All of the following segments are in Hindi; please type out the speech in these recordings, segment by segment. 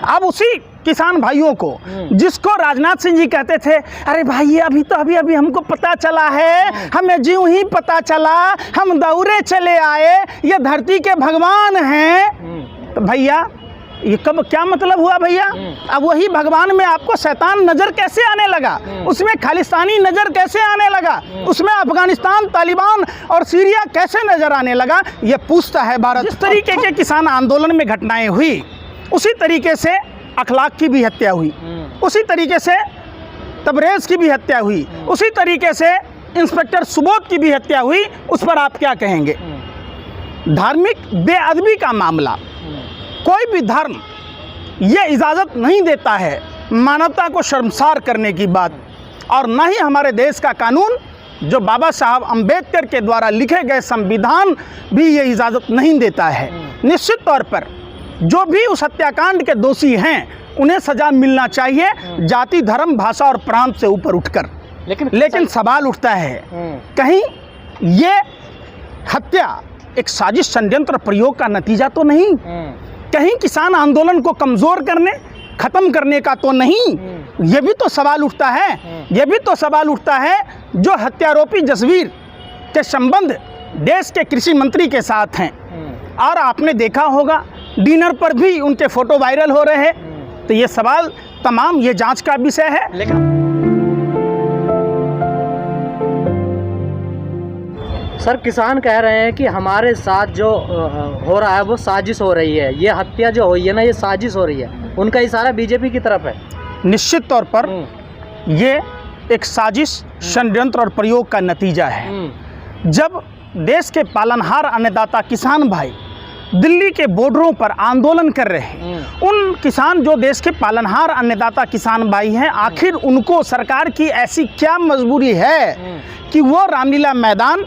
अब उसी किसान भाइयों को, जिसको राजनाथ सिंह जी कहते थे अरे भाई ये अभी हमको पता चला है, हमें ज्यों ही पता चला हम दौड़े चले आए, ये धरती के भगवान हैं। तो भैया ये कब क्या मतलब हुआ भैया? अब वही भगवान में आपको शैतान नजर कैसे आने लगा, उसमें खालिस्तानी नजर कैसे आने लगा, उसमें अफगानिस्तान, तालिबान और सीरिया कैसे नजर आने लगा, ये पूछता है भारत। जिस तरीके के किसान आंदोलन में घटनाएं हुई, उसी तरीके से अखलाक की भी हत्या हुई, उसी तरीके से तबरेज़ की भी हत्या हुई, उसी तरीके से इंस्पेक्टर सुबोध की भी हत्या हुई। उस पर आप क्या कहेंगे? धार्मिक बेअदबी का मामला, कोई भी धर्म ये इजाज़त नहीं देता है मानवता को शर्मसार करने की बात, और न ही हमारे देश का कानून जो बाबा साहब अम्बेडकर के द्वारा लिखे गए संविधान भी ये इजाज़त नहीं देता है। निश्चित तौर पर जो भी उस हत्याकांड के दोषी हैं उन्हें सज़ा मिलना चाहिए, जाति, धर्म, भाषा और प्रांत से ऊपर उठकर। लेकिन सवाल उठता है कहीं ये हत्या एक साजिश, षड्यंत्र, प्रयोग का नतीजा तो नहीं? कहीं किसान आंदोलन को कमज़ोर करने, ख़त्म करने का तो नहीं? ये भी तो सवाल उठता है। ये भी तो सवाल उठता है जो हत्यारोपी जसवीर के संबंध देश के कृषि मंत्री के साथ हैं, और आपने देखा होगा डिनर पर भी उनके फ़ोटो वायरल हो रहे हैं। तो ये सवाल तमाम ये जांच का विषय है। लेकिन सर, किसान कह रहे हैं कि हमारे साथ जो हो रहा है वो साजिश हो रही है, ये हत्या जो हुई है ना, ये साजिश हो रही है, उनका इशारा बीजेपी की तरफ है। निश्चित तौर पर ये एक साजिश, षड्यंत्र और प्रयोग का नतीजा है। जब देश के पालनहार अन्नदाता किसान भाई दिल्ली के बॉर्डरों पर आंदोलन कर रहे हैं, उन किसान जो देश के पालनहार अन्नदाता किसान भाई हैं, आखिर उनको सरकार की ऐसी क्या मजबूरी है कि वो रामलीला मैदान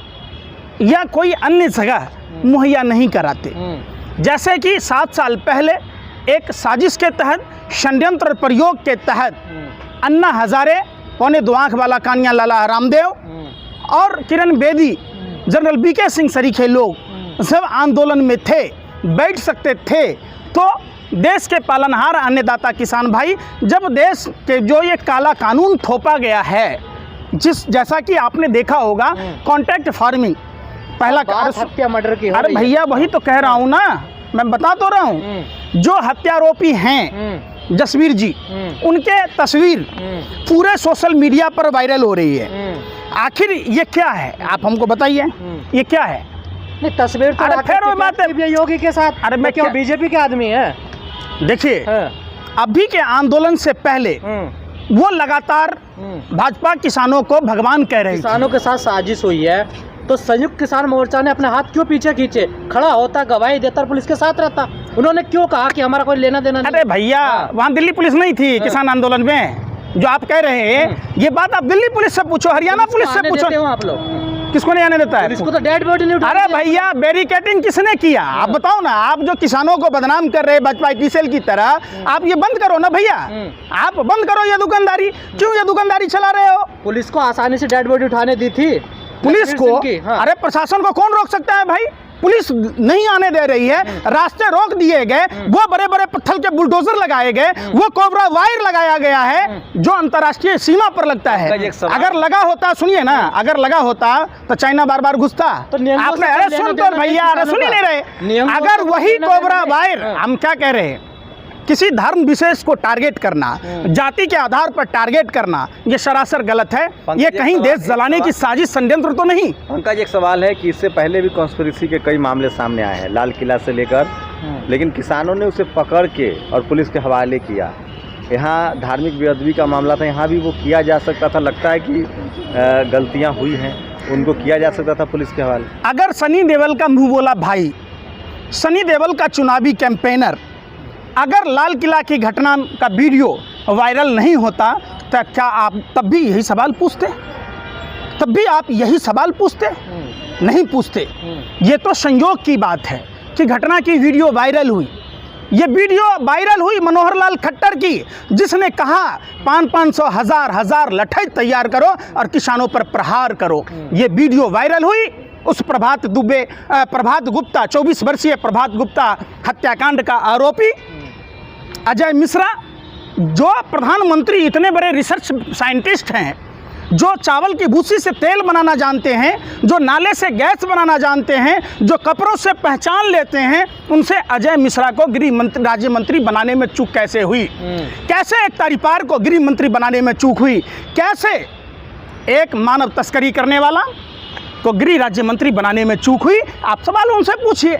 या कोई अन्य जगह मुहैया नहीं कराते? जैसे कि 7 साल पहले एक साजिश के तहत, षड्यंत्र प्रयोग के तहत अन्ना हजारे, पौने 2 आँख वाला कानिया लाला रामदेव और किरण बेदी, जनरल बीके सिंह सरीखे लोग सब आंदोलन में थे, बैठ सकते थे। तो देश के पालनहार अन्नदाता किसान भाई, जब देश के जो ये काला कानून थोपा गया है, जैसा कि आपने देखा होगा कॉन्ट्रैक्ट फार्मिंग, पहला हत्या मर्डर की। अरे भैया वही तो कह रहा हूँ ना, मैं बता तो रहा हूँ। जो हत्यारोपी हैं जसवीर जी, उनके तस्वीर पूरे सोशल मीडिया पर वायरल हो रही है। आखिर ये क्या है, आप हमको बताइए, ये क्या है? नहीं, तस्वीर तो फिर बात है योगी के साथ। अरे मैं क्यों बीजेपी के आदमी है? देखिए, अभी के आंदोलन से पहले वो लगातार भाजपा किसानों को भगवान कह रहे हैं। किसानों के साथ साजिश हुई है, तो संयुक्त किसान मोर्चा ने अपने हाथ क्यों पीछे खींचे? खड़ा होता, गवाही देता, पुलिस के साथ रहता। उन्होंने क्यों कहा कि हमारा कोई लेना देना नहीं? अरे भैया, वहाँ दिल्ली पुलिस नहीं थी किसान आंदोलन में? जो आप कह रहे हैं ये बात आप दिल्ली पुलिस से पूछो, हरियाणा पुलिस से पूछो। आप लोग किसको नहीं आने देता है? इसको तो डेड बॉडी नहीं उठा। अरे भैया, बैरिकेटिंग किसने किया? आप बताओ ना। आप जो किसानों को बदनाम कर रहे हैं भाजपा टीसेल की तरह, आप ये बंद करो ना भैया, आप बंद करो ये दुकानदारी। क्यों ये दुकानदारी चला रहे हो? पुलिस को आसानी से डेड बॉडी उठाने दी थी पुलिस को। अरे प्रशासन को कौन रोक सकता है भाई? पुलिस नहीं आने दे रही है, रास्ते रोक दिए गए, वो बड़े बड़े पत्थर के बुलडोजर लगाए गए, वो कोबरा वायर लगाया गया है जो अंतर्राष्ट्रीय सीमा पर लगता है। अगर लगा होता, सुनिए ना, अगर लगा होता तो चाइना बार बार घुसता। आपने अरे सुन तो भैया, अरे सुन ही नहीं रहे। अगर वही कोबरा वायर, हम क्या कह रहे हैं, किसी धर्म विशेष को टारगेट करना, जाति के आधार पर टारगेट करना, ये सरासर गलत है। ये कहीं देश जलाने की साजिश, षड्यंत्र तो नहीं? पंकज, एक सवाल है कि इससे पहले भी कॉन्स्पिरेसी के कई मामले सामने आए हैं, लाल किला से लेकर, लेकिन किसानों ने उसे पकड़ के और पुलिस के हवाले किया। यहाँ धार्मिक बेअदबी का मामला था, यहाँ भी वो किया जा सकता था। लगता है कि गलतियाँ हुई हैं, उनको किया जा सकता था पुलिस के हवाले। अगर सनी देओल का मुँह बोला भाई, सनी देओल का चुनावी कैंपेनर, अगर लाल किला की घटना का वीडियो वायरल नहीं होता तो क्या आप तब भी यही सवाल पूछते? तब भी आप यही सवाल पूछते? नहीं पूछते। ये तो संयोग की बात है कि घटना की वीडियो वायरल हुई। ये वीडियो वायरल हुई मनोहर लाल खट्टर की, जिसने कहा 500 हजार लठै तैयार करो और किसानों पर प्रहार करो। ये वीडियो वायरल हुई। उस प्रभात गुप्ता, 24 वर्षीय प्रभात गुप्ता हत्याकांड का आरोपी, अजय मिश्रा, जो प्रधानमंत्री इतने बड़े रिसर्च साइंटिस्ट हैं, जो चावल की भूसी से तेल बनाना जानते हैं, जो नाले से गैस बनाना जानते हैं, जो कपड़ों से पहचान लेते हैं, उनसे अजय मिश्रा को गृह मंत्री राज्य मंत्री बनाने में चूक कैसे हुई? कैसे एक तारीपार को गृह मंत्री बनाने में चूक हुई? कैसे एक मानव तस्करी करने वाला को गृह राज्य मंत्री बनाने में चूक हुई? आप सवाल उनसे पूछिए।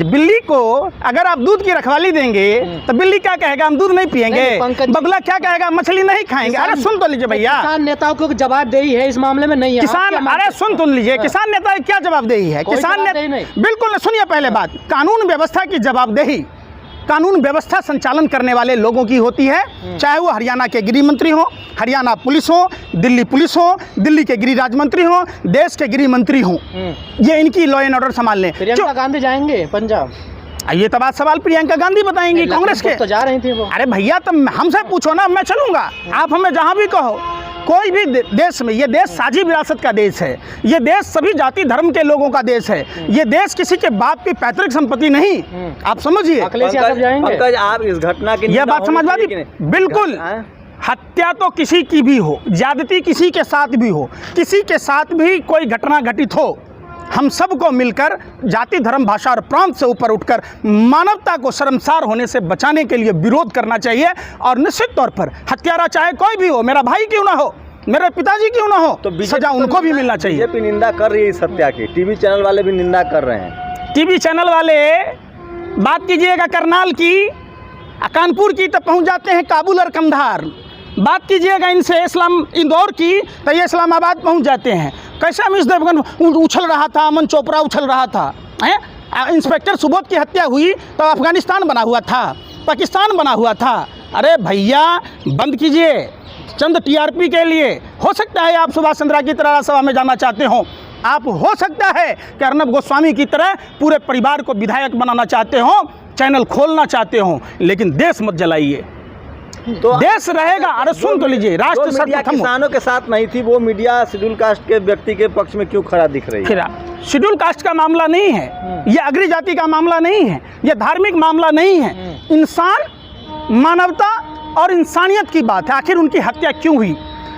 बिल्ली को अगर आप दूध की रखवाली देंगे तो बिल्ली क्या कहेगा? हम दूध नहीं पिएंगे। नहीं, पंकज जी- बगुला क्या कहेगा? मछली नहीं खाएंगे। अरे सुन तो लीजिए भैया, किसान नेताओं को जवाबदेही है इस मामले में नहीं है। किसान, आप क्या मानते अरे सुन तो लीजिए, हाँ। किसान नेता की क्या जवाबदेही है? कोई किसान जवाबदेही नहीं। बिल्कुल नहीं। सुनिए पहले बात, कानून व्यवस्था की जवाबदेही कानून व्यवस्था संचालन करने वाले लोगों की होती है, चाहे वो हरियाणा के गृह मंत्री हो, हरियाणा पुलिस हो, दिल्ली पुलिस हो, दिल्ली के गृह राज्य मंत्री हो, देश के गृह मंत्री हो, ये इनकी लॉ एंड ऑर्डर संभाल लें। प्रियंका गांधी जाएंगे पंजाब? ये तो बात सवाल प्रियंका गांधी बताएंगी, कांग्रेस के। तो जा रही थी वो। अरे भैया तो हमसे पूछो ना, मैं चलूंगा, आप हमें जहां भी कहो। कोई भी देश में, ये देश साझी विरासत का देश है, ये देश सभी जाति धर्म के लोगों का देश है, ये देश किसी के बाप की पैतृक संपत्ति नहीं। आप समझिए, अखिलेश यादव जाएंगे? पंकज, आप इस घटना की यह बात समाजवादी, बिल्कुल। हत्या तो किसी की भी हो, ज्यादती किसी के साथ भी हो, किसी के साथ भी कोई घटना घटित हो, हम सबको मिलकर जाति धर्म भाषा और प्रांत से ऊपर उठकर मानवता को शर्मसार होने से बचाने के लिए विरोध करना चाहिए। और निश्चित तौर पर हत्यारा चाहे कोई भी हो, मेरा भाई क्यों ना हो, मेरे पिताजी क्यों ना हो, तो सजा उनको भी मिलना चाहिए। बीजेपी निंदा कर रही है इस हत्या की, टीवी चैनल वाले भी निंदा कर रहे हैं। टीवी चैनल वाले बात कीजिएगा करनाल की, कानपुर की, तो पहुंच जाते हैं काबुल और कंधार। बात कीजिएगा इनसे इस्लाम इंदौर की, तो ये इस्लामाबाद पहुंच जाते हैं। कैसे अमिश देवगन उछल रहा था, अमन चोपड़ा उछल रहा था, हैं? इंस्पेक्टर सुबोध की हत्या हुई तो अफगानिस्तान बना हुआ था, पाकिस्तान बना हुआ था। अरे भैया बंद कीजिए, चंद टीआरपी के लिए। हो सकता है आप सुभाष चंद्रा की तरह सभा में जाना चाहते हो, आप हो सकता है कि अर्नब गोस्वामी की तरह पूरे परिवार को विधायक बनाना चाहते हो, चैनल खोलना चाहते हो, लेकिन देश मत जलाइए। तो देश रहेगा। अरे सुन तो लीजिए, राष्ट्र सर्वप्रथम। किसानों के साथ नहीं थी, वो मीडिया शेड्यूल कास्ट के व्यक्ति के पक्ष में क्यों खड़ा दिख रही है? शेड्यूल कास्ट का मामला नहीं है, ये अग्र जाति का मामला नहीं है, ये धार्मिक मामला नहीं है, इंसान, मानवता और इंसानियत की बात है। आखिर उनकी हत्या क्यों हुई?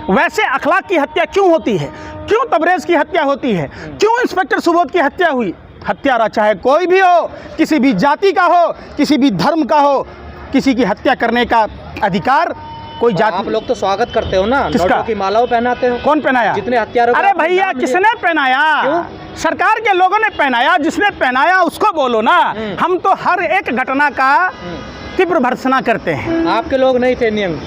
वैसे अखलाक की हत्या क्यों होती है? क्यों तबरेज की हत्या होती है? क्यों इंस्पेक्टर सुबोध की हत्या हुई? हत्यारा चाहे कोई भी हो, किसी भी जाति का हो, किसी भी धर्म का हो, किसी की हत्या करने का अधिकार कोई जाति। आप लोग तो स्वागत करते हो ना, नोटों की मालाओं पहनाते हो। कौन पहनाया? जितने हत्यारों। अरे भैया किसने पहनाया? सरकार के लोगों ने पहनाया। जिसने पहनाया उसको बोलो ना। हम तो हर एक घटना का तीव्र भर्त्सना करते हैं। आपके लोग नहीं थे नियम,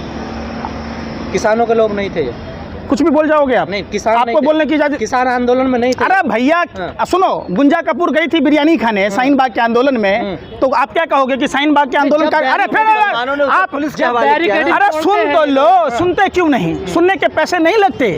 किसानों के लोग नहीं थे? कुछ भी बोल जाओगे आप? नहीं, किसान आपको नहीं बोलने की इजाजत? किसान आंदोलन में नहीं थे। अरे भैया सुनो, गुंजा कपूर गई थी बिरयानी खाने शाहीन बाग के आंदोलन में, तो आप क्या कहोगे कि शाहीन बाग के आंदोलन का? अरे फिर आप पुलिस के अरे सुन तो लो, सुनते क्यों नहीं? सुनने के पैसे नहीं लगते।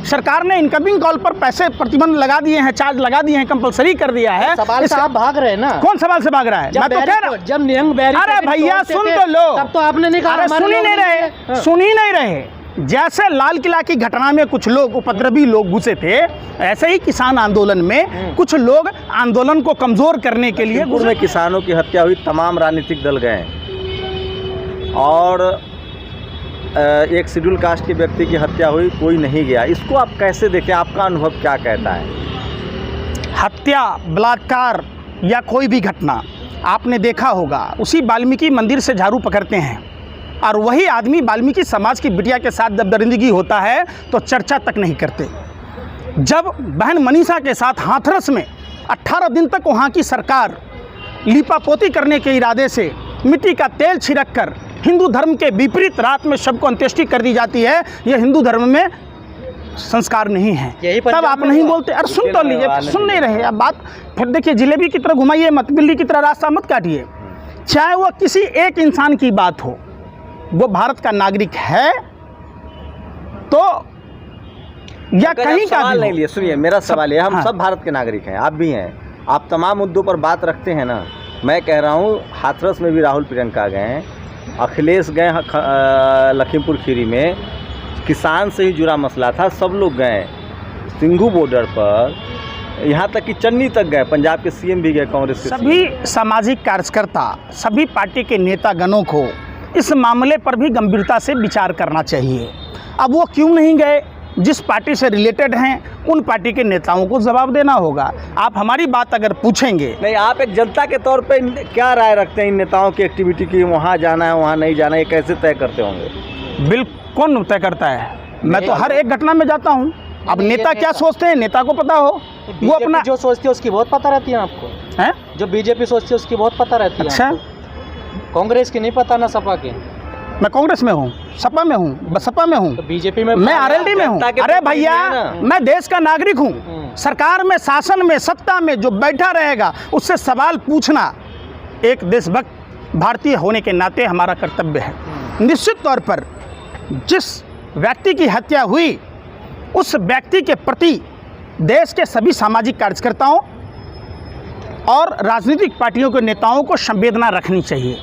सरकार ने इनकमिंग कॉल पर पैसे प्रतिबंध लगा दिए हैं, चार्ज लगा दिए हैं, कंपलसरी कर दिया है। सवाल से आप भाग रहे हैं ना। कौन सवाल से भाग रहा है? मैं तो कह रहा, जब नियम अरे भैया सुन तो लो, तब तो आपने नहीं कहा। अरे सुन ही नहीं रहे, सुन ही नहीं रहे। जैसे लाल किला की घटना में कुछ लोग उपद्रवी लोग घुसे थे, ऐसे ही किसान आंदोलन में कुछ लोग आंदोलन को कमजोर करने के लिए में किसानों की हत्या हुई, तमाम राजनीतिक दल गए और एक शेड्यूल कास्ट के व्यक्ति की हत्या हुई, कोई नहीं गया। इसको आप कैसे देखें? आपका अनुभव क्या कहता है? हत्या, बलात्कार या कोई भी घटना आपने देखा होगा, उसी वाल्मीकि मंदिर से झाड़ू पकड़ते हैं और वही आदमी वाल्मीकि समाज की बिटिया के साथ जब दरिंदगी होता है तो चर्चा तक नहीं करते। जब बहन मनीषा के साथ हाथरस में 18 दिन तक वहाँ की सरकार लीपापोती करने के इरादे से मिट्टी का तेल छिड़क कर हिंदू धर्म के विपरीत रात में शव को अंत्येष्टि कर दी जाती है, यह हिंदू धर्म में संस्कार नहीं है। तब आप नहीं बोलते। अरे सुन तो लीजिए, सुन नहीं रहे आप बात। फिर देखिए, जिलेबी की तरह घुमाइए मत, बिल्ली की तरह रास्ता मत काटिए। चाहे वो किसी एक इंसान की बात हो, वो भारत का नागरिक है तो या कहीं का सवाल नहीं लिए। सुनिए, मेरा सवाल है, हम हाँ। सब भारत के नागरिक हैं, आप भी हैं, आप तमाम मुद्दों पर बात रखते हैं ना। मैं कह रहा हूँ, हाथरस में भी राहुल प्रियंका गए, अखिलेश गए लखीमपुर खीरी में, किसान से ही जुड़ा मसला था, सब लोग गए। सिंघू बॉर्डर पर, यहाँ तक कि चन्नी तक गए, पंजाब के सीएम भी गए, कांग्रेस के सभी सामाजिक कार्यकर्ता, सभी पार्टी के नेतागणों को इस मामले पर भी गंभीरता से विचार करना चाहिए। अब वो क्यों नहीं गए, जिस पार्टी से रिलेटेड हैं उन पार्टी के नेताओं को जवाब देना होगा। आप हमारी बात अगर पूछेंगे, नहीं, आप एक जनता के तौर पे क्या राय रखते हैं इन नेताओं की एक्टिविटी की, वहाँ जाना है वहाँ नहीं जाना है, ये कैसे तय करते होंगे? बिल कौन तय करता है? मैं तो हर एक घटना में जाता हूँ। अब नेता क्या सोचते हैं नेता को पता हो, वो अपना जो सोचती है उसकी बहुत पता रहती है आपको, है? जो बीजेपी सोचती है उसकी बहुत पता रहती है। अच्छा, कांग्रेस की नहीं पता ना सपा के। मैं कांग्रेस में हूँ, सपा में हूँ, सपा में हूँ, तो बीजेपी में मैं आरएलडी में हूँ। जनता के अरे प्रतिनिधि भैया, हैं ना। मैं देश का नागरिक हूँ। सरकार में, शासन में, सत्ता में जो बैठा रहेगा उससे सवाल पूछना एक देशभक्त भारतीय होने के नाते हमारा कर्तव्य है। निश्चित तौर पर जिस व्यक्ति की हत्या हुई उस व्यक्ति के प्रति देश के सभी सामाजिक कार्यकर्ताओं और राजनीतिक पार्टियों के नेताओं को संवेदना रखनी चाहिए।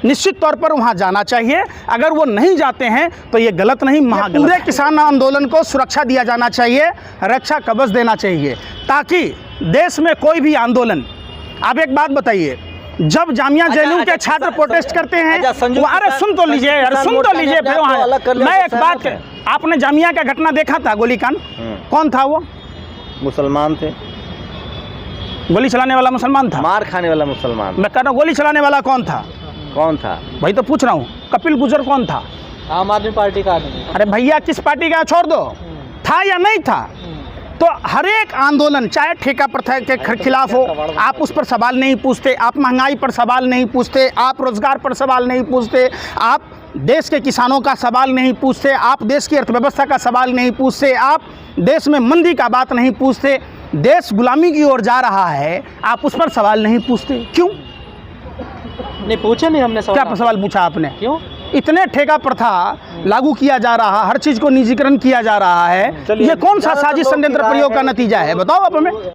निश्चित तौर पर वहाँ जाना चाहिए। अगर वो नहीं जाते हैं तो ये गलत नहीं, महागलत। पूरे किसान आंदोलन को सुरक्षा दिया जाना चाहिए, रक्षा कवच देना चाहिए, ताकि देश में कोई भी आंदोलन। आप एक बात बताइए, जब जामिया जेएनयू के छात्र प्रोटेस्ट करते हैं, अरे सुन तो लीजिए यार, सुन तो लीजिए, फिर वहाँ मैं एक बात, आपने जामिया का घटना देखा था, गोलीकांड? कौन था वो? मुसलमान थे, गोली चलाने वाला मुसलमान था, मार खाने वाला मुसलमान। मैं कह रहा हूँ गोली चलाने वाला कौन था? कौन था? भाई तो पूछ रहा हूँ, कपिल गुर्जर कौन था? आम आदमी पार्टी का आदमी। अरे भैया, किस पार्टी का छोड़ दो, था या नहीं था? तो हर एक आंदोलन, चाहे ठेका प्रथा के खिलाफ हो, आप उस पर सवाल नहीं पूछते, आप महंगाई पर सवाल नहीं पूछते, आप रोजगार पर सवाल नहीं पूछते, आप देश के किसानों का सवाल नहीं पूछते, आप देश की अर्थव्यवस्था का सवाल नहीं पूछते, आप देश में मंदी का बात नहीं पूछते। देश गुलामी की ओर जा रहा है, आप उस पर सवाल नहीं पूछते, क्यों? नहीं पूछे, नहीं हमने सवाल। क्या सवाल पूछा आपने? क्यों? इतने ठेका प्रथा लागू किया जा रहा, हर चीज़ को निजीकरण किया जा रहा है, ये कौन सा साजिश षड्यंत्र प्रयोग का नतीजा है? बताओ आप हमें।